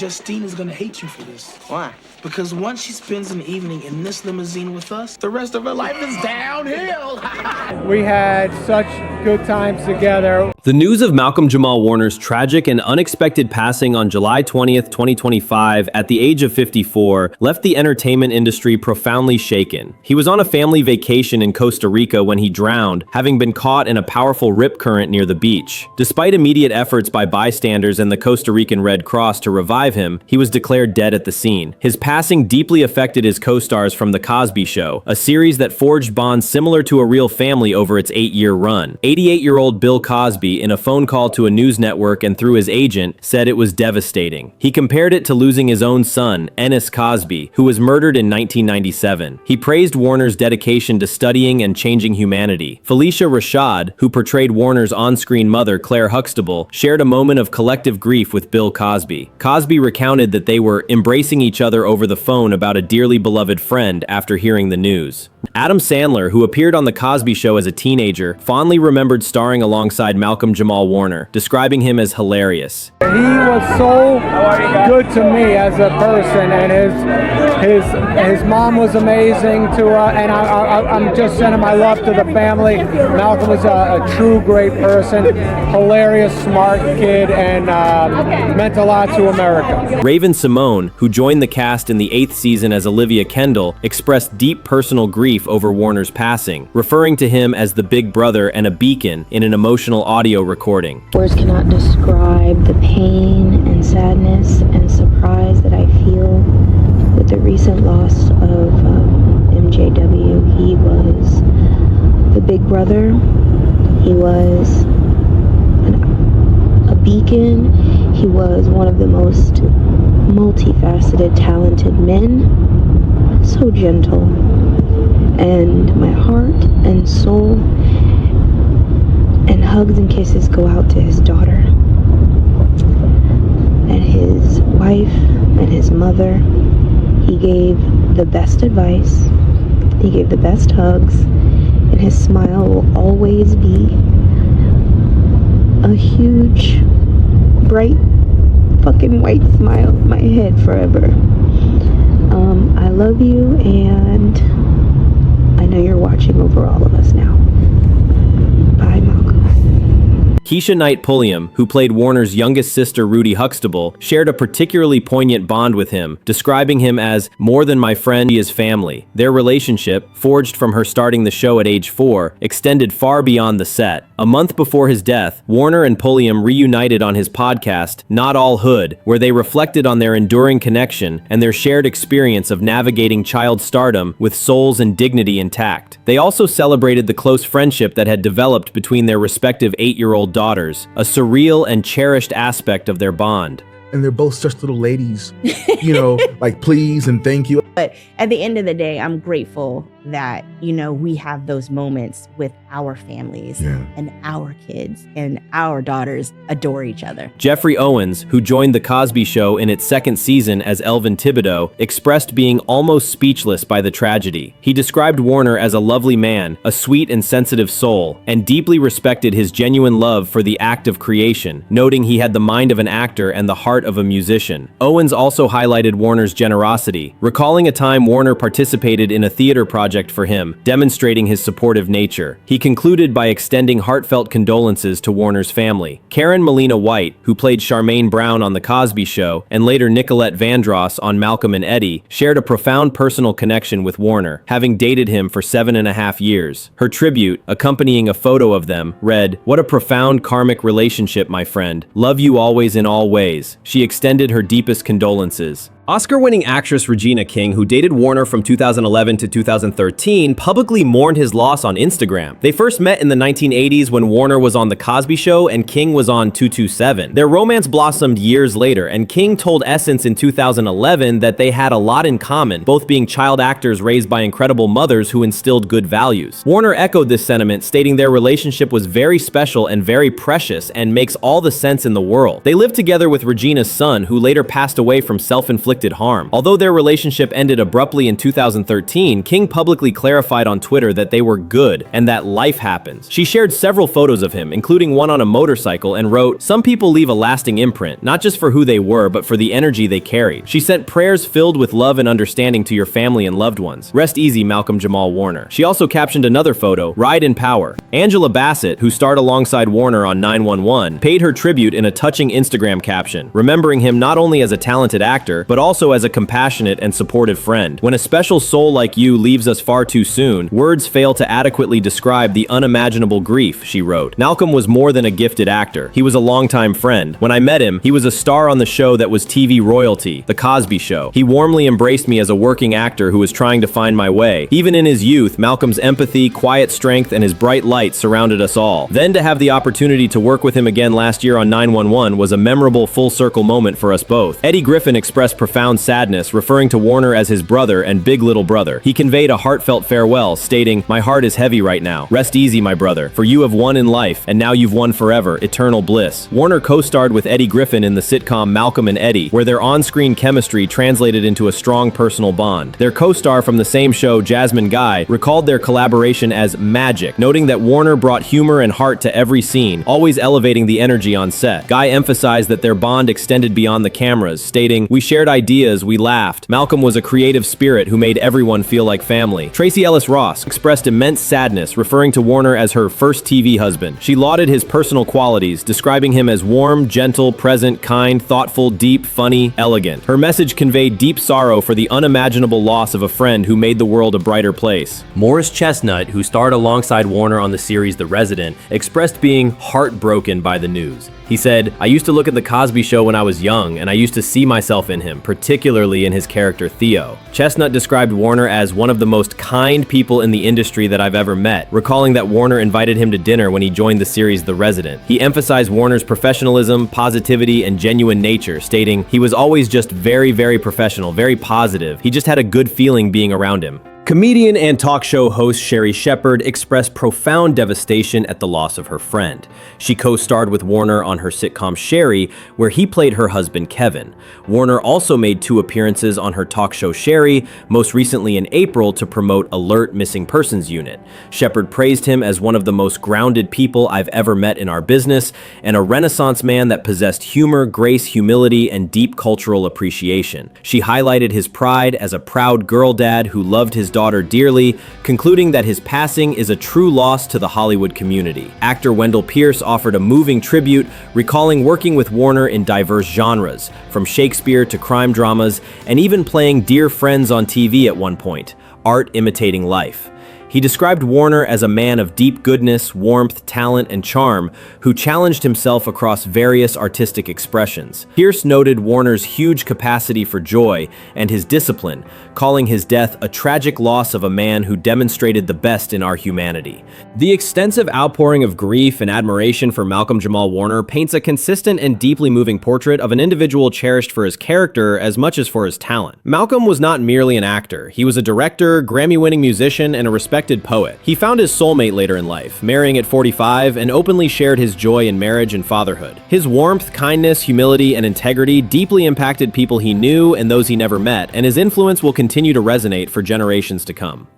Justina's gonna hate you for this. Why? Because once she spends an evening in this limousine with us, the rest of her life is downhill. We had such good times together. The news of Malcolm-Jamal Warner's tragic and unexpected passing on July 20th, 2025, at the age of 54, left the entertainment industry profoundly shaken. He was on a family vacation in Costa Rica when he drowned, having been caught in a powerful rip current near the beach. Despite immediate efforts by bystanders and the Costa Rican Red Cross to revive him, he was declared dead at the scene. His passing deeply affected his co-stars from The Cosby Show, a series that forged bonds similar to a real family over its 8-year run. 88-year-old Bill Cosby, in a phone call to a news network and through his agent, said it was devastating. He compared it to losing his own son, Ennis Cosby, who was murdered in 1997. He praised Warner's dedication to studying and changing humanity. Phylicia Rashad, who portrayed Warner's on-screen mother, Claire Huxtable, shared a moment of collective grief with Bill Cosby. Cosby recounted that they were embracing each other over the phone about a dearly beloved friend after hearing the news. Adam Sandler, who appeared on The Cosby Show as a teenager, fondly remembered starring alongside Malcolm-Jamal Warner, describing him as hilarious. He was so good to me as a person, and his mom was amazing to and I'm just sending my love to the family. Malcolm was a true great person, hilarious, smart kid, and meant a lot to America. Raven Symone, who joined the cast in the 8th season as Olivia Kendall, expressed deep personal grief over Warner's passing, referring to him as the big brother and a beacon in an emotional audio recording. Words cannot describe the pain and sadness and surprise that I feel with the recent loss of MJW. He was the big brother. He was a beacon. He was one of the most multifaceted, talented men. So gentle. And my heart and soul and hugs and kisses go out to his daughter and his wife and his mother. He gave the best advice. He gave the best hugs. And his smile will always be a huge, bright, fucking white smile on my head forever. I love you, and I know you're watching over all of us now. Bye, Malcolm. Kesha Knight Pullium, who played Warner's youngest sister Rudy Huxtable, shared a particularly poignant bond with him, describing him as more than my friend, he is family. Their relationship, forged from her starting the show at age 4, extended far beyond the set. A month before his death, Warner and Pullium reunited on his podcast, Not All Hood, where they reflected on their enduring connection and their shared experience of navigating child stardom with souls and dignity intact. They also celebrated the close friendship that had developed between their respective 8-year-old daughters, a surreal and cherished aspect of their bond. And they're both such little ladies, you know, like please and thank you. But at the end of the day, I'm grateful that, you know, we have those moments with our families and our kids, and our daughters adore each other. Jeffrey Owens, who joined The Cosby Show in its 2nd season as Elvin Thibodeau, expressed being almost speechless by the tragedy. He described Warner as a lovely man, a sweet and sensitive soul, and deeply respected his genuine love for the act of creation, noting he had the mind of an actor and the heart of a musician. Owens also highlighted Warner's generosity, recalling a time Warner participated in a theater project for him, demonstrating his supportive nature. He concluded by extending heartfelt condolences to Warner's family. Karen Molina White, who played Charmaine Brown on The Cosby Show and later Nicolette Vandross on Malcolm and Eddie, shared a profound personal connection with Warner, having dated him for 7.5 years. Her tribute, accompanying a photo of them, read, "What a profound karmic relationship, my friend. Love you always in all ways." She extended her deepest condolences. Oscar-winning actress Regina King, who dated Warner from 2011 to 2013, publicly mourned his loss on Instagram. They first met in the 1980s when Warner was on The Cosby Show and King was on 227. Their romance blossomed years later, and King told Essence in 2011 that they had a lot in common, both being child actors raised by incredible mothers who instilled good values. Warner echoed this sentiment, stating their relationship was very special and very precious and makes all the sense in the world. They lived together with Regina's son, who later passed away from self-inflicted inflicted harm. Although their relationship ended abruptly in 2013, King publicly clarified on Twitter that they were good and that life happens. She shared several photos of him, including one on a motorcycle, and wrote, "Some people leave a lasting imprint, not just for who they were, but for the energy they carried." She sent prayers filled with love and understanding to your family and loved ones. Rest easy, Malcolm-Jamal Warner. She also captioned another photo, "Ride in Power." Angela Bassett, who starred alongside Warner on 911, paid her tribute in a touching Instagram caption, remembering him not only as a talented actor, but also as a compassionate and supportive friend. "When a special soul like you leaves us far too soon, words fail to adequately describe the unimaginable grief," she wrote. Malcolm was more than a gifted actor. He was a longtime friend. When I met him, he was a star on the show that was TV royalty, The Cosby Show. He warmly embraced me as a working actor who was trying to find my way. Even in his youth, Malcolm's empathy, quiet strength, and his bright light surrounded us all. Then to have the opportunity to work with him again last year on 911 was a memorable full-circle moment for us both. Eddie Griffin expressed profound sadness, referring to Warner as his brother and big little brother. He conveyed a heartfelt farewell, stating, "My heart is heavy right now. Rest easy, my brother, for you have won in life, and now you've won forever, eternal bliss." Warner co-starred with Eddie Griffin in the sitcom Malcolm and Eddie, where their on-screen chemistry translated into a strong personal bond. Their co-star from the same show, Jasmine Guy, recalled their collaboration as magic, noting that Warner brought humor and heart to every scene, always elevating the energy on set. Guy emphasized that their bond extended beyond the cameras, stating, "We shared ideas, we laughed. Malcolm was a creative spirit who made everyone feel like family." Tracy Ellis Ross expressed immense sadness, referring to Warner as her first TV husband. She lauded his personal qualities, describing him as warm, gentle, present, kind, thoughtful, deep, funny, elegant. Her message conveyed deep sorrow for the unimaginable loss of a friend who made the world a brighter place. Morris Chestnut, who starred alongside Warner on the series The Resident, expressed being heartbroken by the news. He said, "I used to look at The Cosby Show when I was young, and I used to see myself in him, particularly in his character Theo." Chestnut described Warner as one of the most kind people in the industry that I've ever met, recalling that Warner invited him to dinner when he joined the series The Resident. He emphasized Warner's professionalism, positivity, and genuine nature, stating, "He was always just very, very professional, very positive. He just had a good feeling being around him." Comedian and talk show host Sherri expressed profound devastation at the loss of her friend. She co-starred with Warner on her sitcom Sherri, where he played her husband Kevin. Warner also made 2 appearances on her talk show Sherri, most recently in April to promote Alert Missing Persons Unit. Shepard praised him as one of the most grounded people I've ever met in our business, and a Renaissance man that possessed humor, grace, humility, and deep cultural appreciation. She highlighted his pride as a proud girl dad who loved his daughter dearly, concluding that his passing is a true loss to the Hollywood community. Actor Wendell offered a moving tribute, recalling working with Warner in diverse genres, from Shakespeare to crime dramas, and even playing dear friends on TV at one point, art imitating life. He described Warner as a man of deep goodness, warmth, talent, and charm who challenged himself across various artistic expressions. Pierce noted Warner's huge capacity for joy and his discipline, calling his death a tragic loss of a man who demonstrated the best in our humanity. The extensive outpouring of grief and admiration for Malcolm-Jamal Warner paints a consistent and deeply moving portrait of an individual cherished for his character as much as for his talent. Malcolm was not merely an actor. He was a director, Grammy-winning musician, and a respected poet. He found his soulmate later in life, marrying at 45, and openly shared his joy in marriage and fatherhood. His warmth, kindness, humility, and integrity deeply impacted people he knew and those he never met, and his influence will continue to resonate for generations to come.